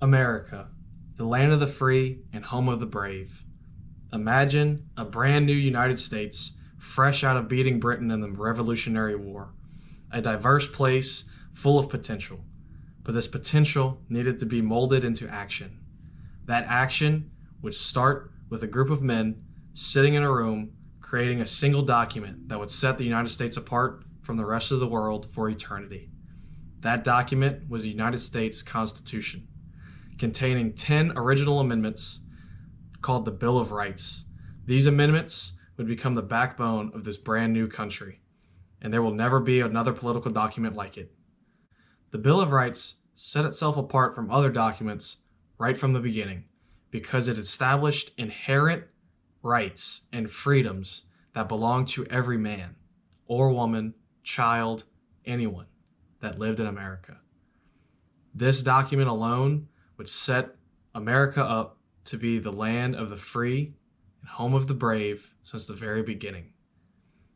America, the land of the free and home of the brave. Imagine a brand new United States, fresh out of beating Britain in the Revolutionary War. A diverse place full of potential. But this potential needed to be molded into action. That action would start with a group of men sitting in a room creating a single document that would set the United States apart from the rest of the world for eternity. That document was the United States Constitution, containing 10 original amendments called the Bill of Rights. These amendments would become the backbone of this brand new country, and there will never be another political document like it. The Bill of Rights set itself apart from other documents right from the beginning because it established inherent rights and freedoms that belong to every man or woman, child, anyone that lived in America. This document alone would set America up to be the land of the free and home of the brave since the very beginning.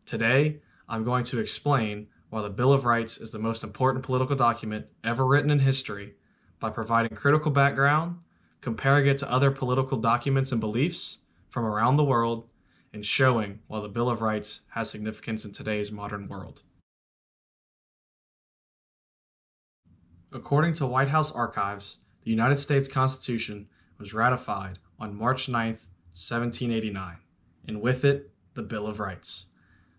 Today, I'm going to explain why the Bill of Rights is the most important political document ever written in history by providing critical background, comparing it to other political documents and beliefs from around the world, and showing why the Bill of Rights has significance in today's modern world. According to White House archives, the United States Constitution was ratified on March 9, 1789, and with it, the Bill of Rights.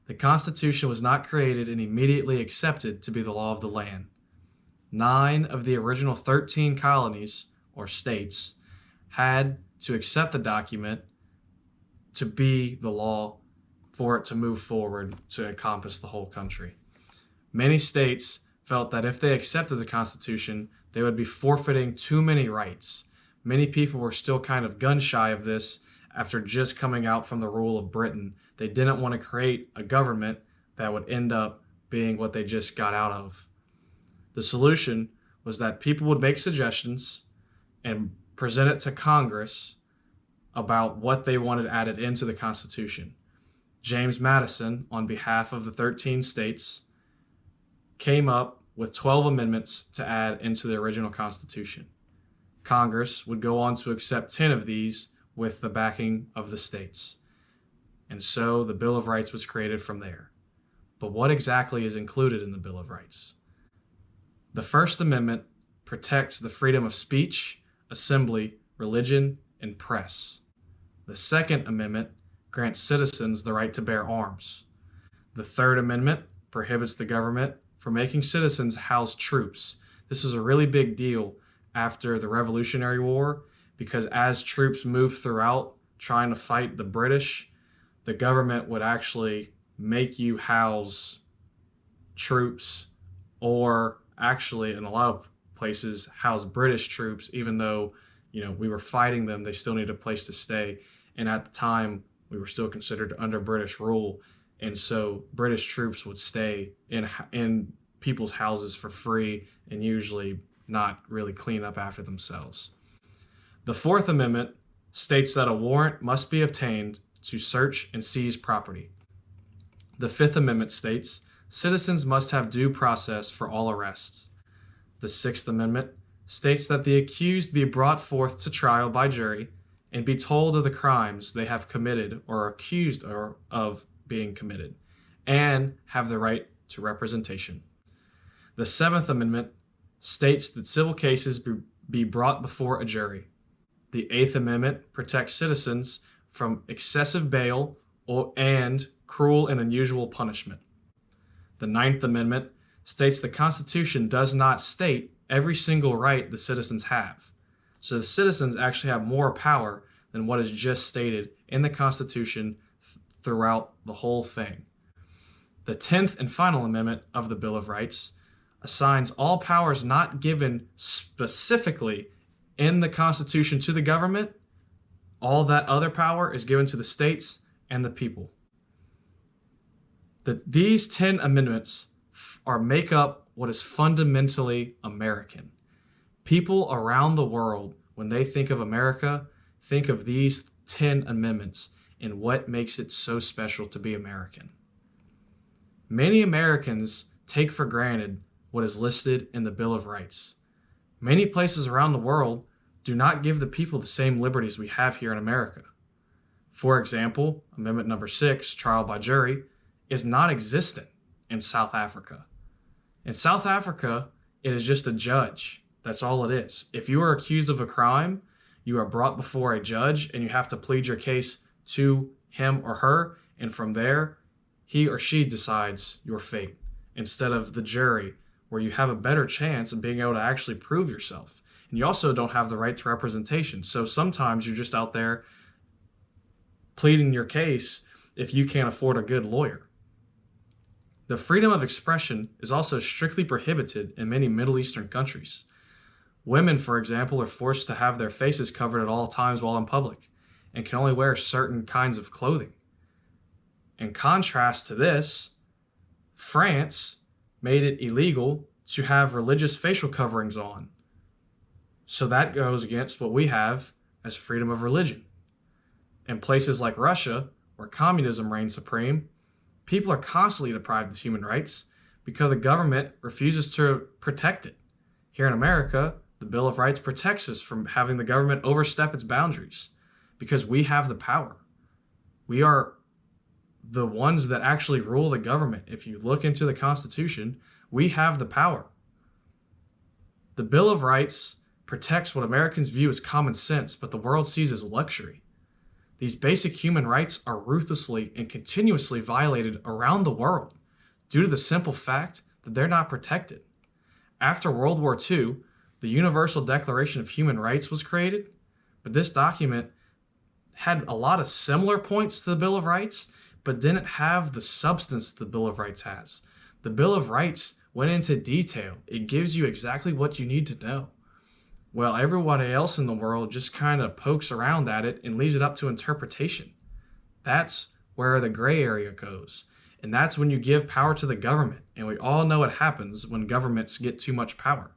The Constitution was not created and immediately accepted to be the law of the land. 9 of the original 13 colonies, or states, had to accept the document to be the law for it to move forward to encompass the whole country. Many states felt that if they accepted the Constitution, they would be forfeiting too many rights. Many people were still kind of gun shy of this after just coming out from the rule of Britain. They didn't want to create a government that would end up being what they just got out of. The solution was that people would make suggestions and present it to Congress about what they wanted added into the Constitution. James Madison, on behalf of the 13 states, came up with 12 amendments to add into the original Constitution. Congress would go on to accept 10 of these with the backing of the states. And so the Bill of Rights was created from there. But what exactly is included in the Bill of Rights? The First Amendment protects the freedom of speech, assembly, religion, and press. The Second Amendment grants citizens the right to bear arms. The Third Amendment prohibits the government from making citizens house troops. This is a really big deal after the Revolutionary War because as troops moved throughout trying to fight the British, the government would actually make you house troops, or actually in a lot of places house British troops. Even though we were fighting them, they still needed a place to stay, and at the time we were still considered under British rule, and so British troops would stay in people's houses for free and usually not really clean up after themselves. The Fourth Amendment states that a warrant must be obtained to search and seize property. The Fifth Amendment states citizens must have due process for all arrests. The Sixth Amendment states that the accused be brought forth to trial by jury and be told of the crimes they have committed or are accused of being committed, and have the right to representation. The Seventh Amendment states that civil cases be brought before a jury. The Eighth Amendment protects citizens from excessive bail and cruel and unusual punishment. The Ninth Amendment states the Constitution does not state every single right the citizens have. So the citizens actually have more power than what is just stated in the Constitution throughout the whole thing. The 10th and final amendment of the Bill of Rights assigns all powers not given specifically in the Constitution to the government. All that other power is given to the states and the people. These 10 amendments make up what is fundamentally American. People around the world, when they think of America, think of these 10 amendments and what makes it so special to be American. Many Americans take for granted what is listed in the Bill of Rights. Many places around the world do not give the people the same liberties we have here in America. For example, Amendment number 6, trial by jury, is not existent in South Africa. In South Africa, it is just a judge. That's all it is. If you are accused of a crime, you are brought before a judge and you have to plead your case to him or her, and from there, he or she decides your fate instead of the jury, where you have a better chance of being able to actually prove yourself. And you also don't have the right to representation. So sometimes you're just out there pleading your case if you can't afford a good lawyer. The freedom of expression is also strictly prohibited in many Middle Eastern countries. Women, for example, are forced to have their faces covered at all times while in public and can only wear certain kinds of clothing. In contrast to this, France made it illegal to have religious facial coverings on. So that goes against what we have as freedom of religion. In places like Russia, where communism reigns supreme, people are constantly deprived of human rights because the government refuses to protect it. Here in America, the Bill of Rights protects us from having the government overstep its boundaries because we have the power. We are the ones that actually rule the government. If you look into the Constitution, we have the power. The Bill of Rights protects what Americans view as common sense, but the world sees as luxury. These basic human rights are ruthlessly and continuously violated around the world due to the simple fact that they're not protected. After World War II, the Universal Declaration of Human Rights was created, but this document had a lot of similar points to the Bill of Rights, but didn't have the substance the Bill of Rights has. The Bill of Rights went into detail. It gives you exactly what you need to know. Well, everybody else in the world just kind of pokes around at it and leaves it up to interpretation. That's where the gray area goes. And that's when you give power to the government. And we all know what happens when governments get too much power.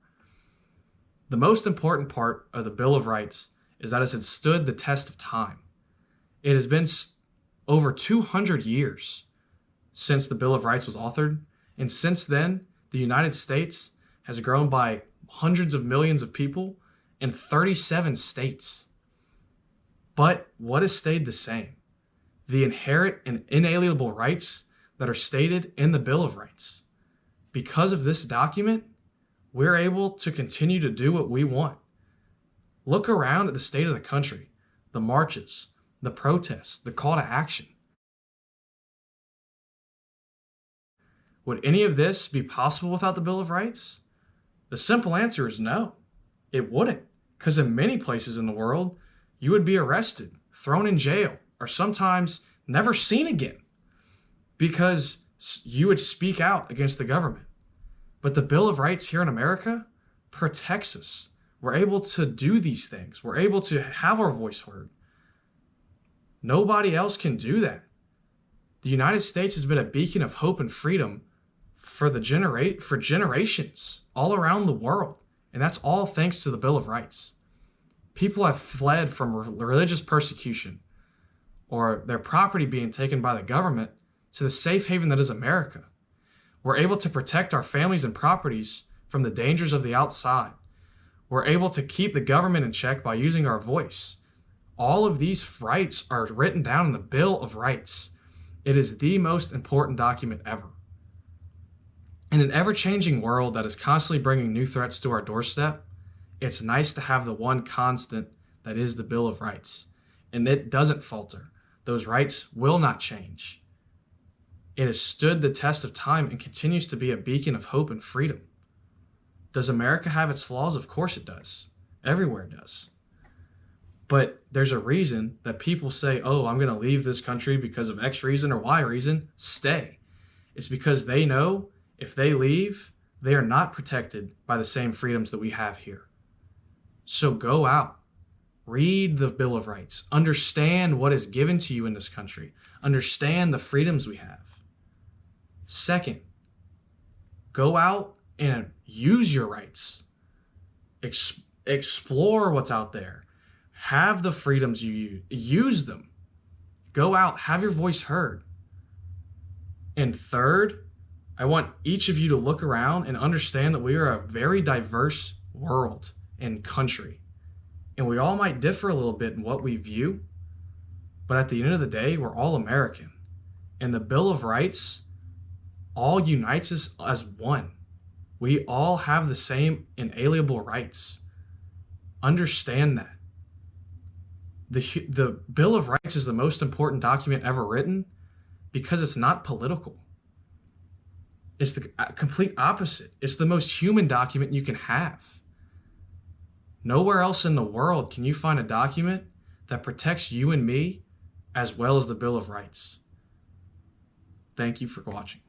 The most important part of the Bill of Rights is that it has stood the test of time. It has been over 200 years since the Bill of Rights was authored. And since then, the United States has grown by hundreds of millions of people in 37 states. But what has stayed the same? The inherent and inalienable rights that are stated in the Bill of Rights. Because of this document, we're able to continue to do what we want. Look around at the state of the country, the marches, the protests, the call to action. Would any of this be possible without the Bill of Rights? The simple answer is no, it wouldn't, because in many places in the world, you would be arrested, thrown in jail, or sometimes never seen again because you would speak out against the government. But the Bill of Rights here in America protects us. We're able to do these things. We're able to have our voice heard. Nobody else can do that. The United States has been a beacon of hope and freedom for generations all around the world. And that's all thanks to the Bill of Rights. People have fled from religious persecution or their property being taken by the government to the safe haven that is America. We're able to protect our families and properties from the dangers of the outside. We're able to keep the government in check by using our voice. All of these rights are written down in the Bill of Rights. It is the most important document ever. In an ever-changing world that is constantly bringing new threats to our doorstep, it's nice to have the one constant that is the Bill of Rights. And it doesn't falter. Those rights will not change. It has stood the test of time and continues to be a beacon of hope and freedom. Does America have its flaws? Of course it does. Everywhere does. But there's a reason that people say, oh, I'm going to leave this country because of X reason or Y reason. Stay. It's because they know if they leave, they are not protected by the same freedoms that we have here. So go out. Read the Bill of Rights. Understand what is given to you in this country. Understand the freedoms we have. Second, go out and use your rights. Explore what's out there. Have the freedoms you use. Use them. Go out. Have your voice heard. And third, I want each of you to look around and understand that we are a very diverse world and country. And we all might differ a little bit in what we view, but at the end of the day, we're all American. And the Bill of Rights all unites us as one. We all have the same inalienable rights. Understand that. The Bill of Rights is the most important document ever written because it's not political. It's the complete opposite. It's the most human document you can have. Nowhere else in the world can you find a document that protects you and me as well as the Bill of Rights. Thank you for watching.